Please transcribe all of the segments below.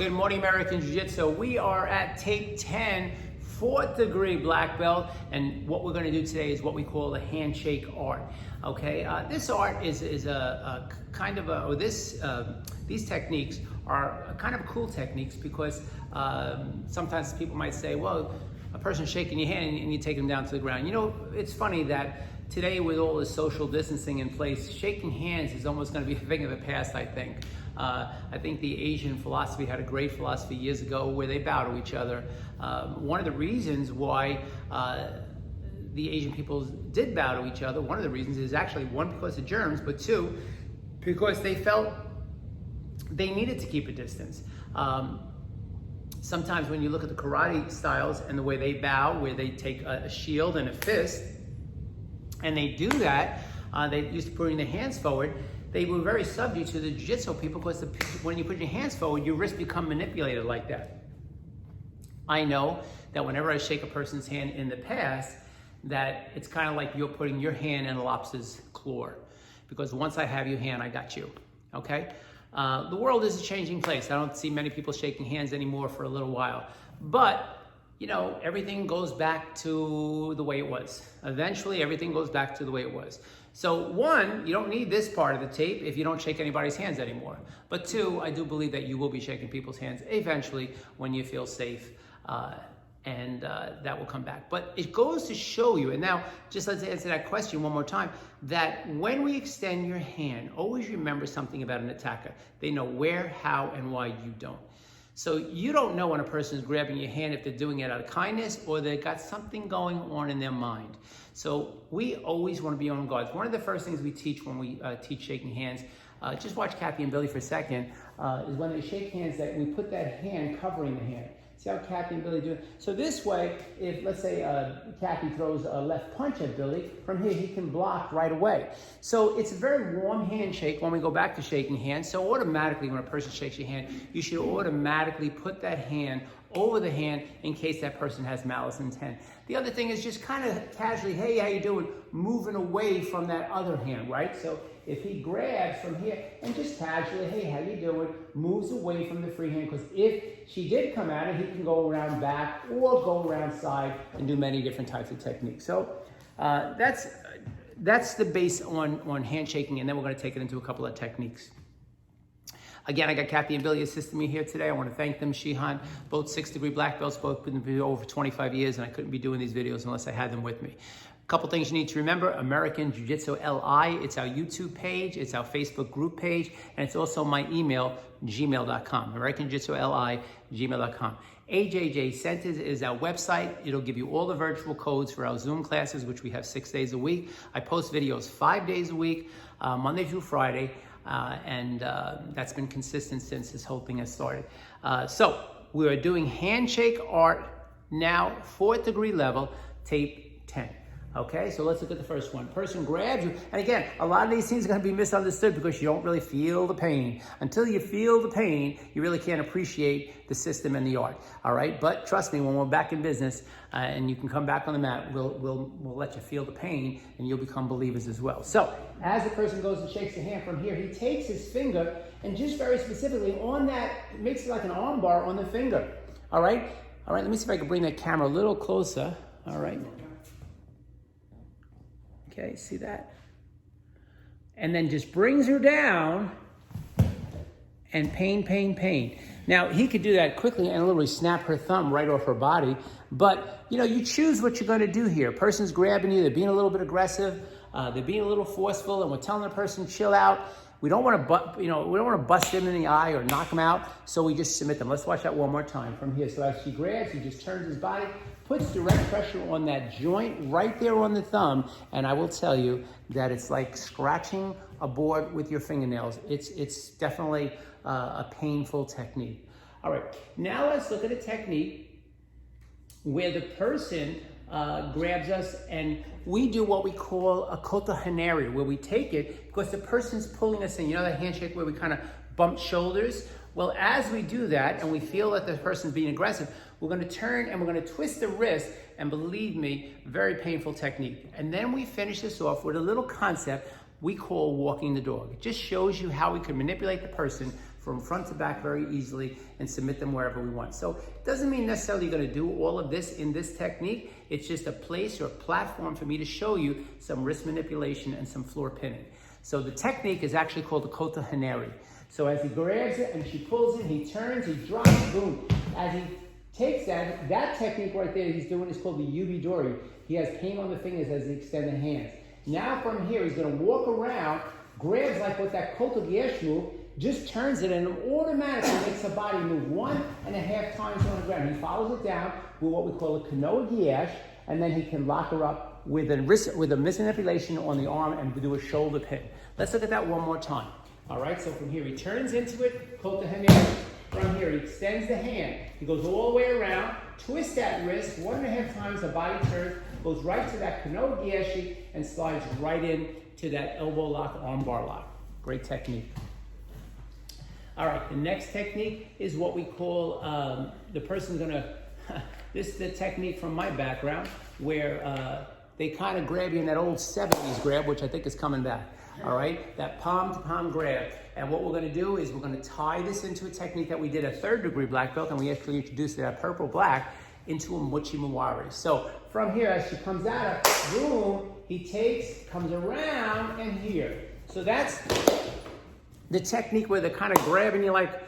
Good morning, American Jiu-Jitsu. We are at tape 10, 4th degree black belt, and what we're going to do today is what we call the handshake art. Okay, this art is a kind of a, or this these techniques are kind of cool techniques because sometimes people might say, well, a person's shaking your hand and you take them down to the ground. You know, it's funny that today with all the social distancing in place, shaking hands is almost going to be a thing of the past, I think. I think the Asian philosophy had a great philosophy years ago where they bow to each other. One of the reasons why the Asian peoples did bow to each other, one of the reasons is actually, one, because of germs, but two, because they felt they needed to keep a distance. Sometimes when you look at the karate styles and the way they bow, where they take a shield and a fist, and they do that, they used to putting their hands forward, they were very subject to the jiu-jitsu people because when you put your hands forward, your wrists become manipulated like that. I know that whenever I shake a person's hand in the past, that it's kind of like you're putting your hand in a lobster's claw. Because once I have your hand, I got you, okay? The world is a changing place. I don't see many people shaking hands anymore for a little while. But, you know, everything goes back to the way it was. Eventually, everything goes back to the way it was. So one, you don't need this part of the tape if you don't shake anybody's hands anymore. But two, I do believe that you will be shaking people's hands eventually when you feel safe, and that will come back. But it goes to show you, and now just let's answer that question one more time, that when we extend your hand, always remember something about an attacker. They know where, how, and why you don't. So you don't know when a person is grabbing your hand if they're doing it out of kindness or they've got something going on in their mind. So we always want to be on guard. One of the first things we teach when we teach shaking hands, just watch Kathy and Billy for a second, is when they shake hands that we put that hand covering the hand. See how Kathy and Billy do it? So this way, if let's say Kathy throws a left punch at Billy, from here he can block right away. So it's a very warm handshake when we go back to shaking hands. So automatically when a person shakes your hand, you should automatically put that hand over the hand in case that person has malice intent. The other thing is just kind of casually, hey, how you doing? Moving away from that other hand, right? So if he grabs from here and just casually, hey, how you doing? Moves away from the free hand, because if she did come at it, he can go around back or go around side and do many different types of techniques. So that's the base on handshaking, and then we're going to take it into a couple of techniques. Again, I got Kathy and Billy assisting me here today. I want to thank them, Shihan, both 6th degree black belts, both been in over 25 years, and I couldn't be doing these videos unless I had them with me. A couple things you need to remember: American Jiu-Jitsu LI, it's our YouTube page, it's our Facebook group page, and it's also my email, gmail.com, American Jiu-Jitsu LI, gmail.com. AJJ Centers is our website. It'll give you all the virtual codes for our Zoom classes, which we have 6 days a week. I post videos 5 days a week, Monday through Friday. That's been consistent since this whole thing has started. So we're doing handshake art now, 4th degree level, tape 10. Okay, so let's look at the first one. Person grabs you, and again, a lot of these things are going to be misunderstood because you don't really feel the pain. Until you feel the pain, you really can't appreciate the system and the art. All right, but trust me, when we're back in business and you can come back on the mat, we'll let you feel the pain, and you'll become believers as well. So as the person goes and shakes the hand from here, he takes his finger and just very specifically on that, makes it like an arm bar on the finger. All right. Let me see if I can bring that camera a little closer. All right. Okay, see that? And then just brings her down, and pain, pain, pain. Now, he could do that quickly and literally snap her thumb right off her body, but, you know, you choose what you're going to do here. Person's grabbing you, they're being a little bit aggressive, they're being a little forceful, and we're telling the person, chill out. We don't want to bust them in the eye or knock them out, so we just submit them. Let's watch that one more time from here. So as she grabs, he just turns his body, puts direct pressure on that joint right there on the thumb, and I will tell you that it's like scratching a board with your fingernails. It's definitely a painful technique. All right, now let's look at a technique where the person grabs us and we do what we call a kota haneri, where we take it because the person's pulling us in. You know that handshake where we kind of bump shoulders? Well, as we do that and we feel that the person's being aggressive, we're going to turn and we're going to twist the wrist, and believe me, very painful technique. And then we finish this off with a little concept we call walking the dog. It just shows you how we can manipulate the person from front to back very easily and submit them wherever we want. So it doesn't mean necessarily you're going to do all of this in this technique. It's just a place or a platform for me to show you some wrist manipulation and some floor pinning. So the technique is actually called the kota haneri. So as he grabs it and she pulls it, he turns, he drops, boom. As he takes that technique right there he's doing is called the yubi-dori. He has pain on the fingers as he extends the hands. Now from here, he's going to walk around, grabs like with that kota giesh move, just turns it and automatically makes the body move 1.5 times on the ground. He follows it down with what we call a kanoa giesh, and then he can lock her up with a manipulation on the arm and do a shoulder pin. Let's look at that one more time. All right, so from here, he turns into it, kota haneri. From here, he extends the hand. He goes all the way around, twists that wrist 1.5 times, the body turns, goes right to that kanoa gieshi, and slides right in to that elbow lock, arm bar lock. Great technique. All right, the next technique is what we call, the person's gonna, this is the technique from my background, where they kind of grab you in that old 70s grab, which I think is coming back. All right, that palm to palm grab. And what we're gonna do is we're gonna tie this into a technique that we did a 3rd degree black belt, and we actually introduced that purple black into a mochi mawari. So from here, as she comes out, boom, he takes, comes around and here. So that's the technique where they're kind of grabbing you like,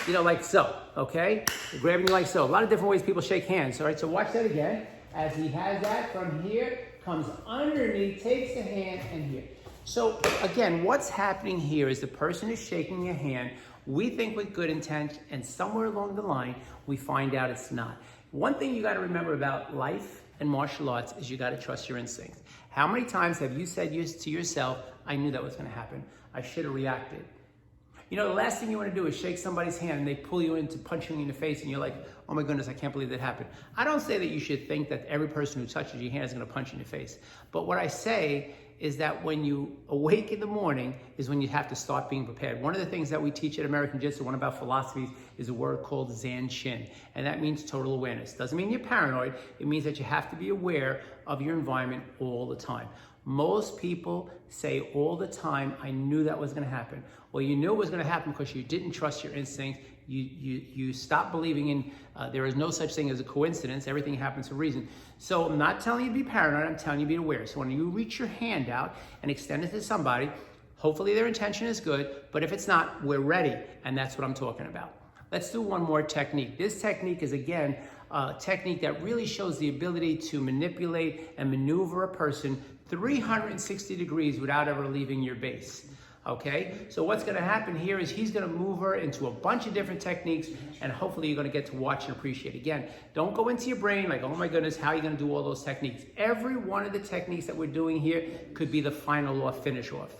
like so, okay? They're grabbing you like so. A lot of different ways people shake hands, all right? So watch that again. As he has that from here, comes underneath, takes the hand and here. So again, what's happening here is the person is shaking your hand. We think with good intent, and somewhere along the line, we find out it's not. One thing you got to remember about life and martial arts is you got to trust your instincts. How many times have you said to yourself, I knew that was going to happen. I should have reacted. The last thing you want to do is shake somebody's hand and they pull you into punching you in the face and you're like, oh my goodness, I can't believe that happened. I don't say that you should think that every person who touches your hand is going to punch you in the face. But what I say is that when you awake in the morning is when you have to start being prepared. One of the things that we teach at American Jiu-Jitsu, one of our philosophies, is a word called Zansheng, and that means total awareness. Doesn't mean you're paranoid. It means that you have to be aware of your environment all the time. Most people say all the time, I knew that was going to happen. Well, you knew it was going to happen because you didn't trust your instincts. You stopped believing in, there is no such thing as a coincidence. Everything happens for a reason. So I'm not telling you to be paranoid. I'm telling you to be aware. So when you reach your hand out and extend it to somebody, hopefully their intention is good. But if it's not, we're ready. And that's what I'm talking about. Let's do one more technique. This technique is, again, a technique that really shows the ability to manipulate and maneuver a person 360 degrees without ever leaving your base. Okay, so what's going to happen here is he's going to move her into a bunch of different techniques, and hopefully you're going to get to watch and appreciate. Again, don't go into your brain like, oh my goodness, how are you going to do all those techniques? Every one of the techniques that we're doing here could be the final off, finish off.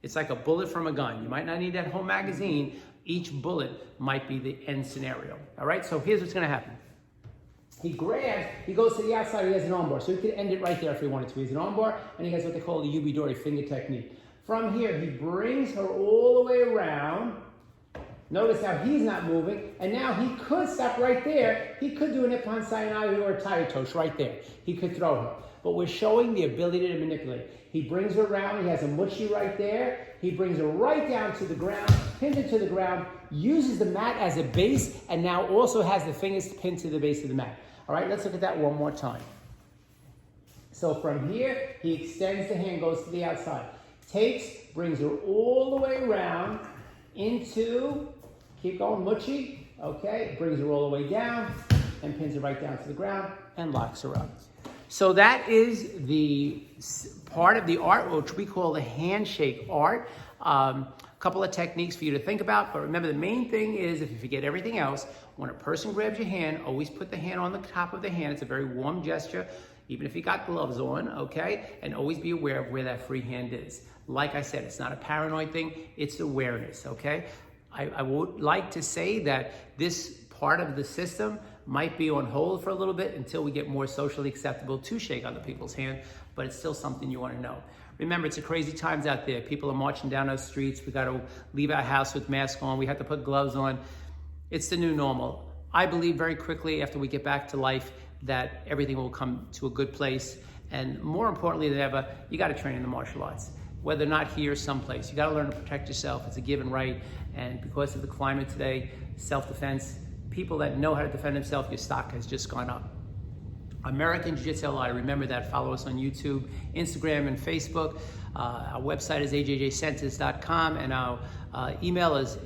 It's like a bullet from a gun. You might not need that whole magazine. Each bullet might be the end scenario. All right, so here's what's going to happen. He grabs, he goes to the outside, he has an armbar. So he could end it right there if he wanted to. He has an armbar, and he has what they call the yubi-dori, finger technique. From here, he brings her all the way around. Notice how he's not moving. And now he could stop right there. He could do an Ippon Sayonari or a Taiyatoshi right there. He could throw her. But we're showing the ability to manipulate. He brings her around. He has a muchi right there. He brings her right down to the ground, pins her to the ground, uses the mat as a base, and now also has the fingers pinned to the base of the mat. All right, let's look at that one more time. So from here, he extends the hand, goes to the outside. Takes, brings her all the way around into, keep going, muchi, okay, brings her all the way down and pins her right down to the ground and locks her up. So that is the part of the art, which we call the handshake art. A couple of techniques for you to think about, but remember the main thing is, if you forget everything else, when a person grabs your hand, always put the hand on the top of the hand. It's a very warm gesture, even if you got gloves on, okay? And always be aware of where that free hand is. Like I said, it's not a paranoid thing, it's awareness, okay? I would like to say that this part of the system might be on hold for a little bit until we get more socially acceptable to shake other people's hand, but it's still something you want to know. Remember, it's a crazy times out there. People are marching down those streets. We got to leave our house with masks on. We have to put gloves on. It's the new normal. I believe very quickly after we get back to life that everything will come to a good place. And more importantly than ever, you got to train in the martial arts. whether or not here, someplace. You got to learn to protect yourself. It's a given right. And because of the climate today, self-defense, people that know how to defend themselves, your stock has just gone up. American Jiu-Jitsu LI, remember that. Follow us on YouTube, Instagram, and Facebook. Our website is ajjcensus.com, and our email is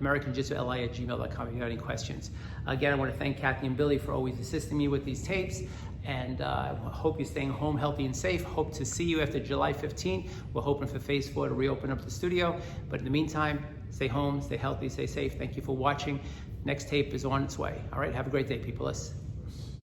americanjiu-jitsu-li@gmail.com if you have any questions. Again, I want to thank Kathy and Billy for always assisting me with these tapes, and I hope you're staying home healthy and safe. Hope to see you after July 15th. We're hoping for Phase 4 to reopen up the studio, but in the meantime, stay home, stay healthy, stay safe. Thank you for watching. Next tape is on its way. All right, have a great day, people.